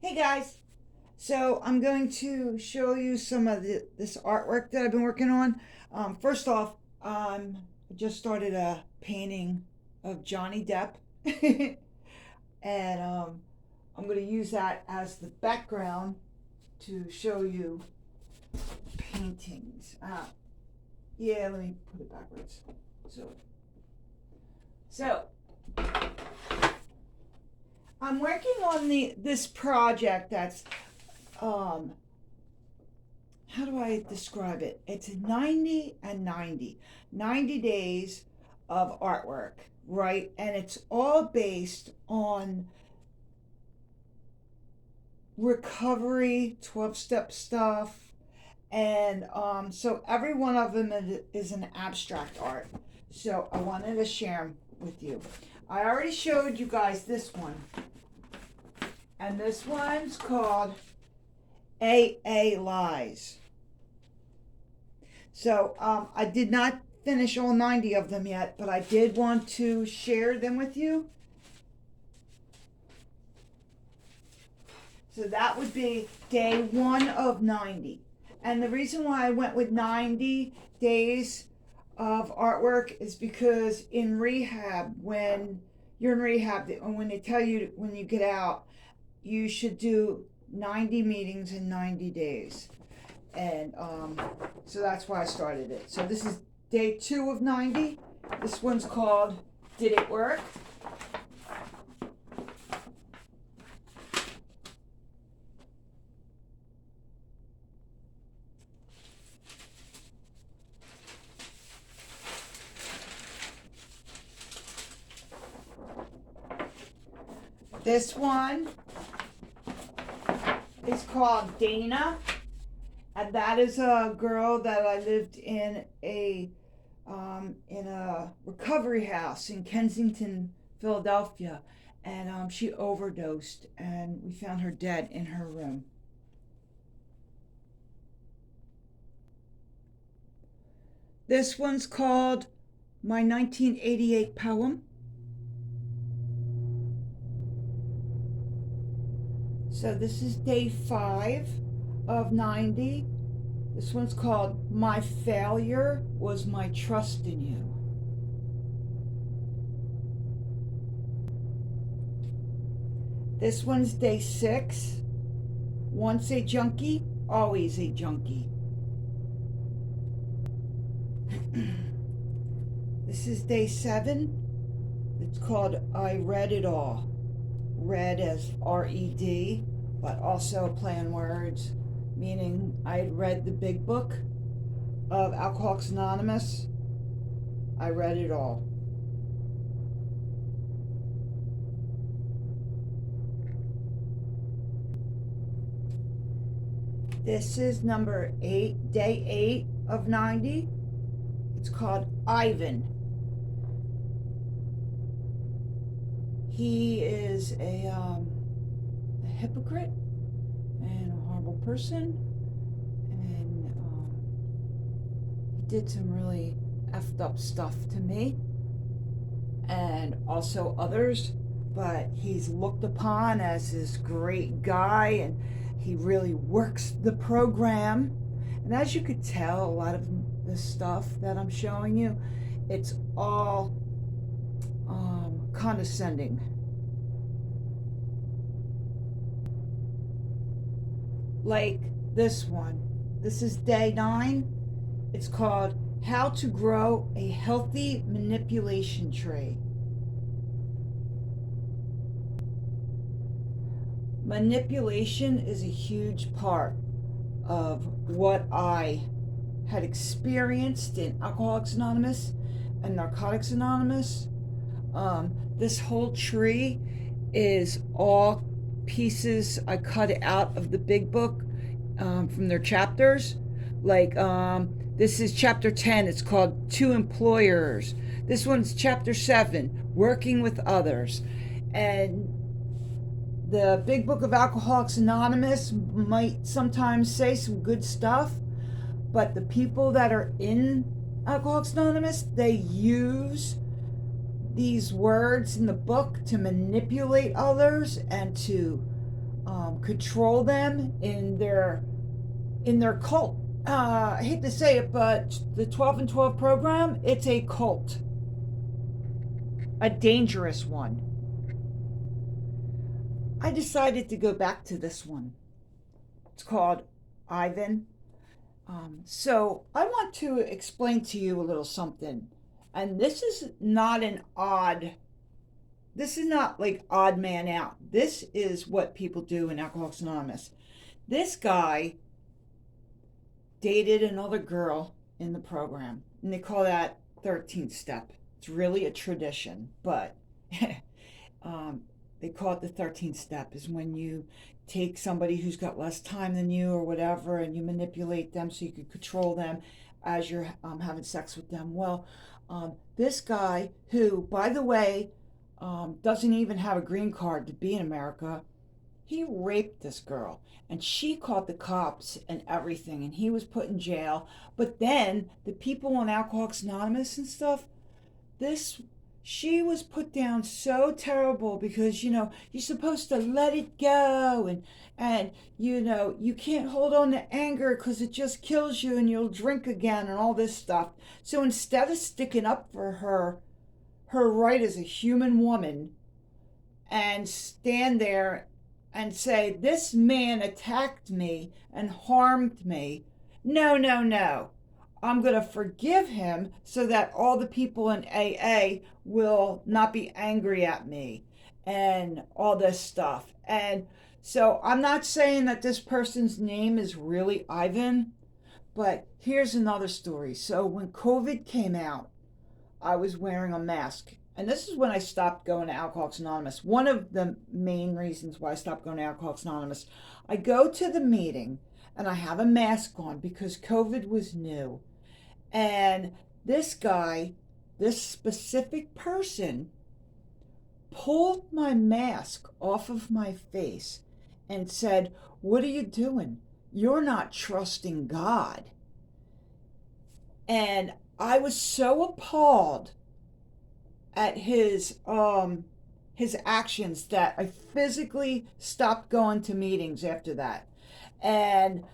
Hey guys, so I'm going to show you some of this artwork that I've been working on. First off, I just started a painting of Johnny Depp, and I'm going to use that as the background to show you paintings. Yeah, let me put it backwards. So I'm working on this project that's um, how do I describe it? It's 90 and 90. 90 days of artwork, right? And it's all based on recovery, 12-step stuff. And so every one of them is an abstract art. So I wanted to share them with you. I already showed you guys this one. And this one's called AA Lies. So I did not finish all 90 of them yet, but I did want to share them with you. So that would be day 1 of 90. And the reason why I went with 90 days of artwork is because in rehab, when you're in rehab, and when they tell you when you get out, you should do 90 meetings in 90 days. And so that's why I started it. So this is day 2 of 90. This one's called Did It Work? This one is called Dana. And that is a girl that I lived in a recovery house in Kensington, Philadelphia, and she overdosed, and we found her dead in her room. This one's called My 1988 Poem. So this is day 5 of 90. This one's called My Failure Was My Trust in You. This one's day 6. Once a junkie, always a junkie. This is day 7. It's called I Read It All. Read as R-E-D, but also a play on words, meaning I read the big book of Alcoholics Anonymous. I read it all. This is number 8, day 8 of 90. It's called Ivan. He is a hypocrite and a horrible person, and he did some really effed up stuff to me and also others, but he's looked upon as this great guy, and he really works the program. And as you could tell, a lot of the stuff that I'm showing you, it's all condescending. Like this one. This is day 9. It's called How to Grow a Healthy Manipulation Tray. Manipulation is a huge part of what I had experienced in Alcoholics Anonymous and Narcotics Anonymous. This whole tree is all pieces I cut out of the big book from their chapters. Like this is chapter 10. It's called Two Employers. This one's chapter 7, Working with Others. And the big book of Alcoholics Anonymous might sometimes say some good stuff, but the people that are in Alcoholics Anonymous, they use these words in the book to manipulate others and to control them in their cult. I hate to say it, but the 12 and 12 program, it's a cult, a dangerous one. I decided to go back to this one. It's called Ivan. So I want to explain to you a little something. And this is not this is not like odd man out. This is what people do in Alcoholics Anonymous. This guy dated another girl in the program, and they call that 13th step. It's really a tradition, but they call it the 13th step, is when you take somebody who's got less time than you or whatever, and you manipulate them so you can control them as you're having sex with them. Well, this guy, who, by the way, doesn't even have a green card to be in America, he raped this girl, and she called the cops and everything, and he was put in jail. But then the people on Alcoholics Anonymous and stuff, this she was put down so terrible, because you're supposed to let it go, and you can't hold on to anger because it just kills you and you'll drink again and all this stuff. So instead of sticking up for her right as a human woman, and stand there and say, this man attacked me and harmed me, no, no, no, I'm going to forgive him so that all the people in AA will not be angry at me and all this stuff. And so I'm not saying that this person's name is really Ivan, but here's another story. So when COVID came out, I was wearing a mask. And this is when I stopped going to Alcoholics Anonymous. One of the main reasons why I stopped going to Alcoholics Anonymous. I go to the meeting and I have a mask on because COVID was new. And this guy, this specific person, pulled my mask off of my face and said, "What are you doing? You're not trusting God." And I was so appalled at his actions that I physically stopped going to meetings after that. And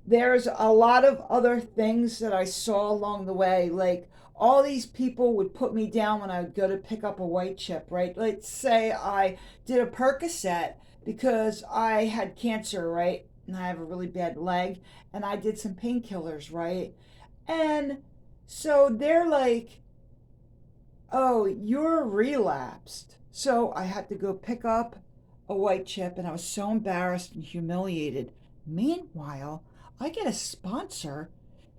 there's a lot of other things that I saw along the way, like all these people would put me down when I would go to pick up a white chip, right? Let's say I did a Percocet because I had cancer, right? And I have a really bad leg, and I did some painkillers, right? And so they're like, "Oh, you're relapsed." So I had to go pick up a white chip, and I was so embarrassed and humiliated. Meanwhile, I get a sponsor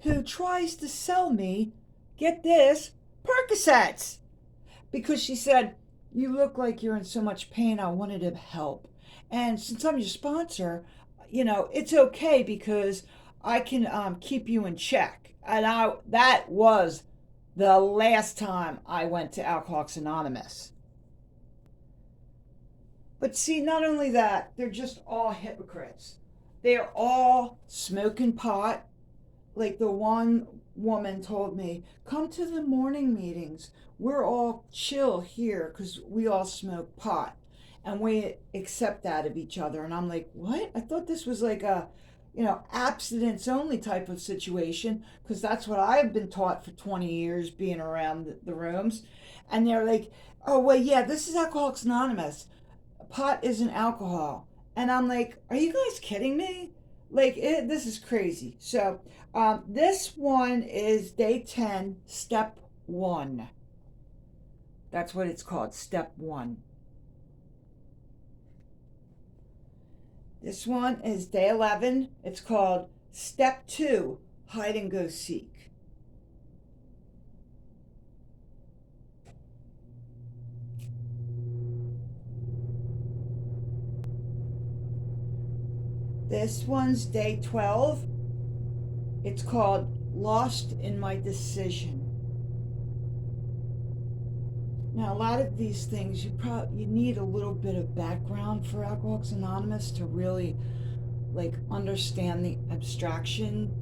who tries to sell me, get this, Percocets, because she said, "You look like you're in so much pain, I wanted to help. And since I'm your sponsor, it's okay because I can keep you in check." And that was the last time I went to Alcoholics Anonymous. But see, not only that, they're just all hypocrites. They're all smoking pot. Like the one woman told me, "Come to the morning meetings. We're all chill here because we all smoke pot and we accept that of each other." And I'm like, what? I thought this was like a abstinence only type of situation, because that's what I've been taught for 20 years being around the rooms. And they're like, "Oh, well, yeah, this is Alcoholics Anonymous. Pot isn't alcohol." And I'm like, are you guys kidding me? Like, this is crazy. So this one is day 10, step 1. That's what it's called, step 1. This one is day 11. It's called step 2, hide and go seek. This one's day 12. It's called lost in my decision. Now, a lot of these things, you need a little bit of background for Alcoholics Anonymous to really understand the abstraction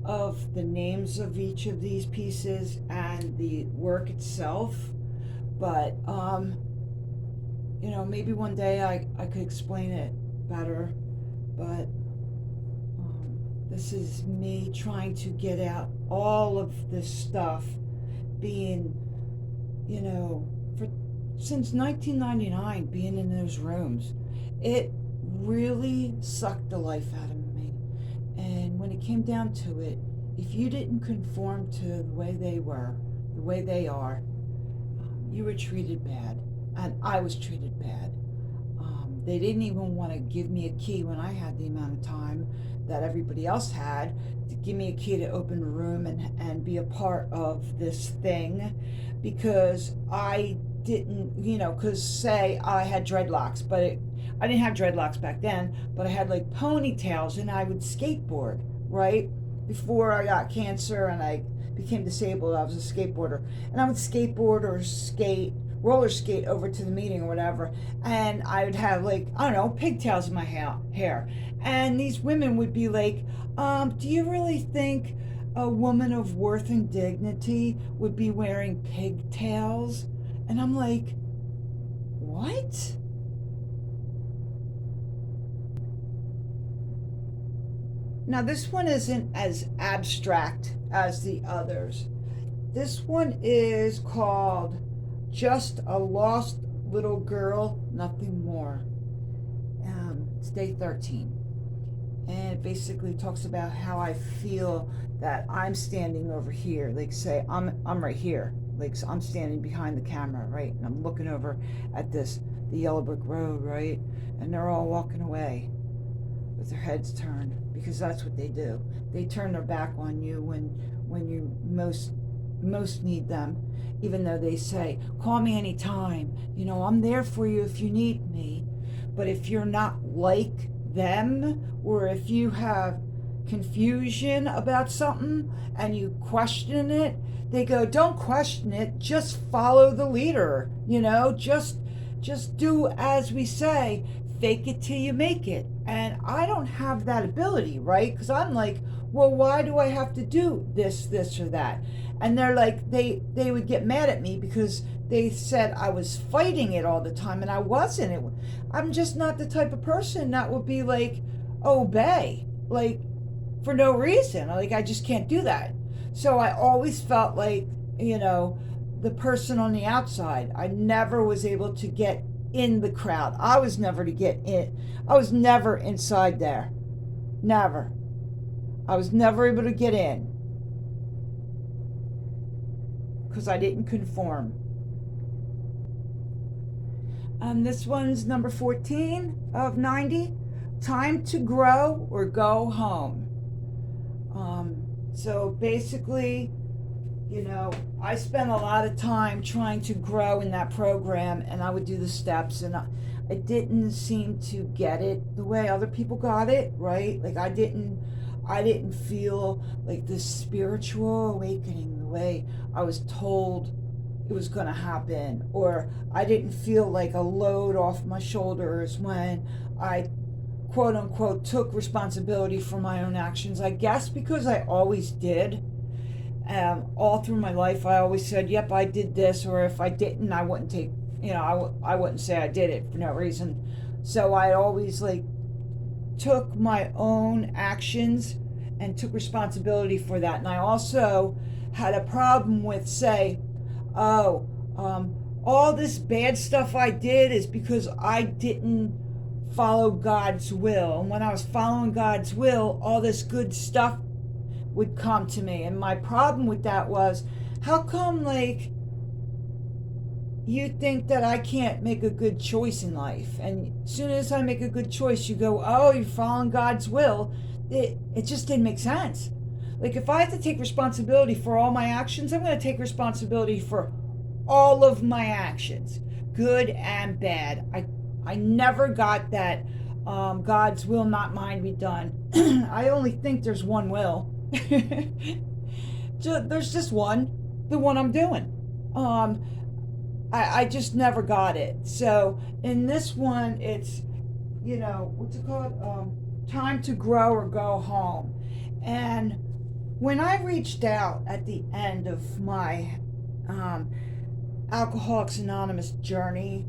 of the names of each of these pieces and the work itself. But maybe one day I could explain it better, but this is me trying to get out all of this stuff, being, for since 1999, being in those rooms. It really sucked the life out of me. And when it came down to it, if you didn't conform to the way they were, the way they are, you were treated bad. And I was treated bad. They didn't even want to give me a key when I had the amount of time that everybody else had to give me a key to open a room and be a part of this thing, because I didn't, because say I had dreadlocks, but I didn't have dreadlocks back then, but I had like ponytails and I would skateboard, right? Before I got cancer and I became disabled, I was a skateboarder. And I would skateboard or roller skate over to the meeting or whatever. And I would have, like, I don't know, pigtails in my hair. And these women would be like, do you really think a woman of worth and dignity would be wearing pigtails? And I'm like, what? Now, this one isn't as abstract as the others. This one is called Just a Lost Little Girl, Nothing More. It's day 13. And it basically talks about how I feel that I'm standing over here. Like, say, I'm right here. Like, so I'm standing behind the camera, right? And I'm looking over at the yellow brick road, right? And they're all walking away with their heads turned, because that's what they do. They turn their back on you when you most need them, even though they say, call me anytime, I'm there for you if you need me. But if you're not like them, or if you have confusion about something and you question it, they go, don't question it, just follow the leader, just do as we say, fake it till you make it. And I don't have that ability, right? Because I'm like, well, why do I have to do this or that? And they're like, they would get mad at me because they said I was fighting it all the time, and I wasn't. I'm just not the type of person that would be like, obey, like, for no reason. Like, I just can't do that. So I always felt like, the person on the outside. I never was able to get in the crowd. I was never to get in. I was never inside there. Never. I was never able to get in because I didn't conform. This one's number 14 of 90. Time to grow or go home. So basically, I spent a lot of time trying to grow in that program, and I would do the steps, and I didn't seem to get it the way other people got it, right? Like, I didn't feel like this spiritual awakening the way I was told it was going to happen, or I didn't feel like a load off my shoulders when I quote unquote took responsibility for my own actions. I guess because I always did. All through my life, I always said, yep, I did this, or if I didn't, I wouldn't take, I wouldn't say I did it for no reason. So I always, like, took my own actions and took responsibility for that. And I also had a problem with, say, all this bad stuff I did is because I didn't follow God's will. And when I was following God's will, all this good stuff would come to me. And my problem with that was, how come, like, you think that I can't make a good choice in life? And as soon as I make a good choice, you go, oh, you're following God's will. It just didn't make sense. Like, if I have to take responsibility for all my actions, I'm going to take responsibility for all of my actions, good and bad. I never got that God's will, not mine, be done. I only think there's one will. There's just one, the one I'm doing. I just never got it. So in this one, it's, what's it called? Time to grow or go home. And when I reached out at the end of my Alcoholics Anonymous journey,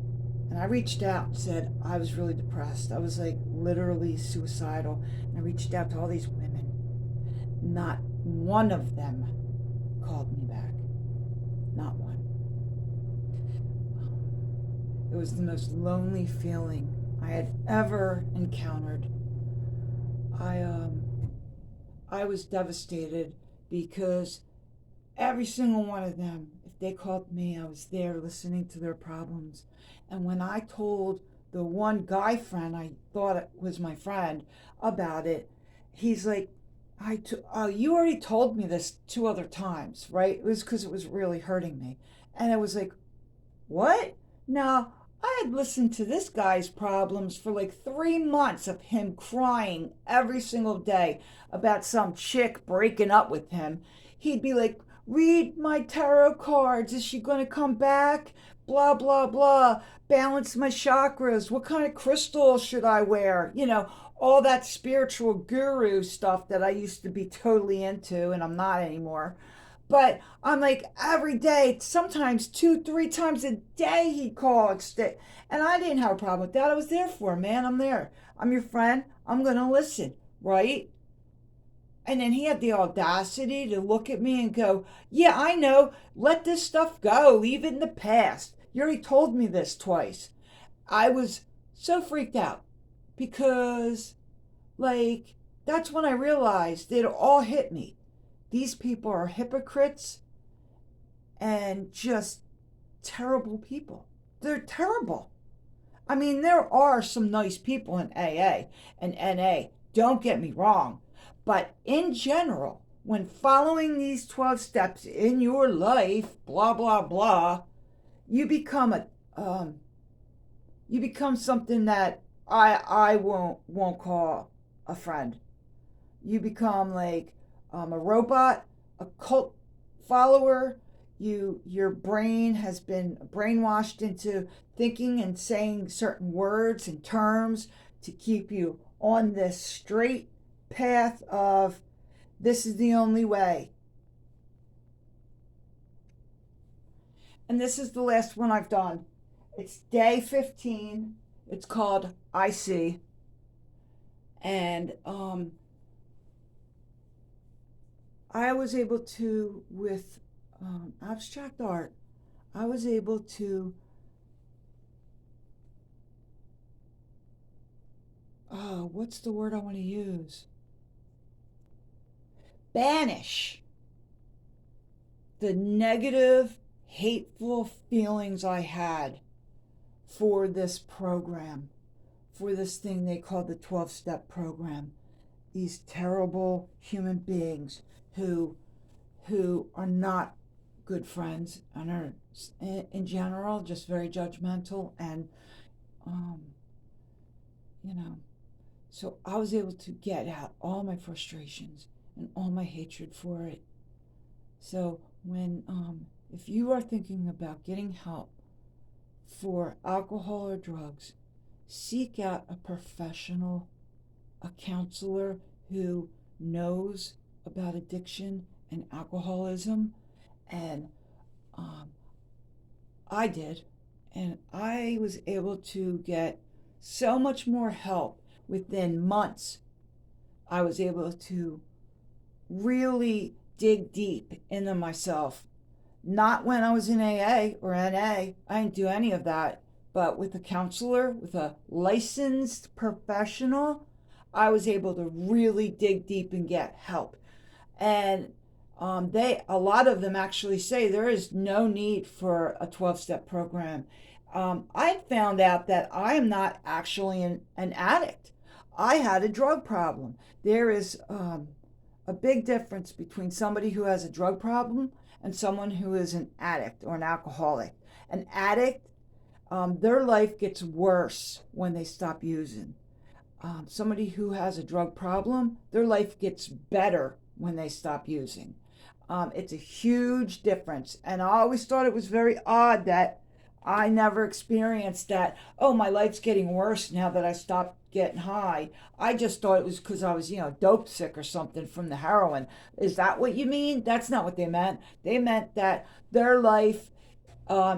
And I reached out and said I was really depressed. I was like literally suicidal. And I reached out to all these women. Not one of them called me back. Not one. It was the most lonely feeling I had ever encountered. I um I was devastated because every single one of them, if they called me, I was there listening to their problems. And when I told the one guy friend I thought it was my friend about it, he's like, you already told me this two other times, right? It was because it was really hurting me. And it was like, what? Now, I had listened to this guy's problems for like 3 months of him crying every single day about some chick breaking up with him. He'd be like, read my tarot cards. Is she going to come back? Blah, blah, blah. Balance my chakras. What kind of crystal should I wear? All that spiritual guru stuff that I used to be totally into and I'm not anymore. But I'm like every day, sometimes 2, 3 times a day he called. And I didn't have a problem with that. I was there for him, man. I'm there. I'm your friend. I'm going to listen, right? And then he had the audacity to look at me and go, yeah, I know. Let this stuff go. Leave it in the past. You already told me this twice. I was so freaked out because, like, that's when I realized it all hit me. These people are hypocrites and just terrible people. They're terrible. I mean, there are some nice people in AA and NA, don't get me wrong. But in general, when following these 12 steps in your life, blah, blah, blah, you become you become something that I won't call a friend. You become like a robot, a cult follower. Your brain has been brainwashed into thinking and saying certain words and terms to keep you on this straight path of this is the only way. And this is the last one I've done. It's day 15. It's called I See. And I was able to, with abstract art, I was able to, what's the word I want to use? Banish the negative, hateful feelings I had for this program, for this thing they call the 12-step program. These terrible human beings who are not good friends and are in general just very judgmental and um, you know so I was able to get out all my frustrations and all my hatred for it. So when if you are thinking about getting help for alcohol or drugs, seek out a professional, a counselor who knows about addiction and alcoholism. And um, I did. And I was able to get so much more help within months. I was able to really dig deep into myself. Not when I was in AA or NA, I didn't do any of that. But with a counselor, with a licensed professional, I was able to really dig deep and get help. And a lot of them actually say there is no need for a 12-step program. I found out that I am not actually an addict. I had a drug problem. There is a big difference between somebody who has a drug problem and someone who is an addict or an alcoholic. An addict, their life gets worse when they stop using. Somebody who has a drug problem, their life gets better when they stop using. It's a huge difference. And I always thought it was very odd that I never experienced that, oh, my life's getting worse now that I stopped getting high. I just thought it was because I was, dope sick or something from the heroin. Is that what you mean? That's not what they meant. They meant that their life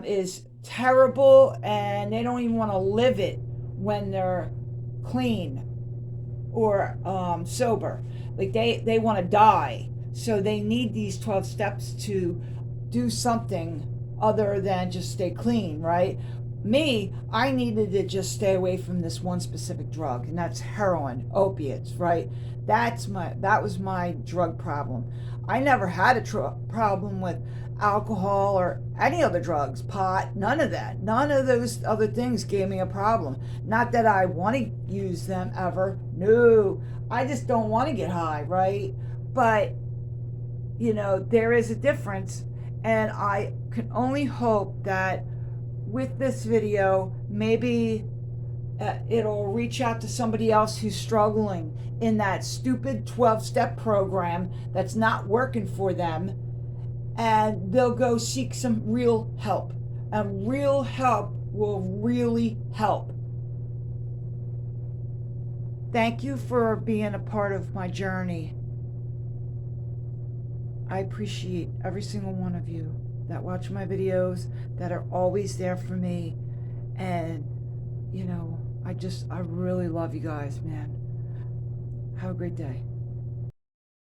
is terrible, and they don't even want to live it when they're clean or sober. Like they want to die, so they need these 12 steps to do something other than just stay clean, right? Me, I needed to just stay away from this one specific drug, and that's heroin, opiates, right? That was my drug problem. I never had a problem with alcohol or any other drugs, pot, none of that. None of those other things gave me a problem. Not that I want to use them ever. No, I just don't want to get high, right? But, there is a difference. And I can only hope that with this video, maybe it'll reach out to somebody else who's struggling in that stupid 12-step program that's not working for them, and they'll go seek some real help. And real help will really help. Thank you for being a part of my journey. I appreciate every single one of you that watch my videos, that are always there for me. And, I really love you guys, man. Have a great day.